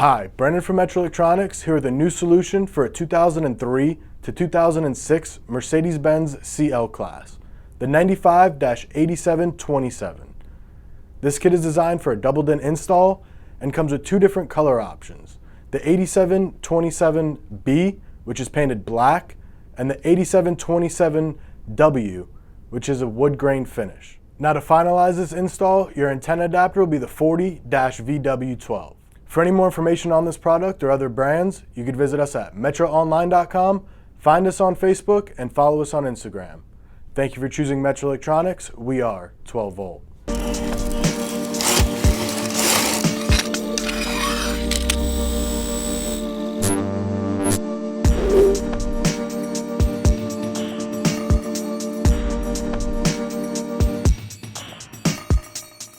Hi, Brendan from Metra Electronics here with a new solution for a 2003 to 2006 Mercedes-Benz CL Class, the 95-8727. This kit is designed for a double-din install and comes with two different color options, the 8727B, which is painted black, and the 8727W, which is a wood grain finish. Now to finalize this install, your antenna adapter will be the 40-VW12. For any more information on this product or other brands, you could visit us at metraonline.com, find us on Facebook, and follow us on Instagram. Thank you for choosing Metra Electronics. We are 12 volt.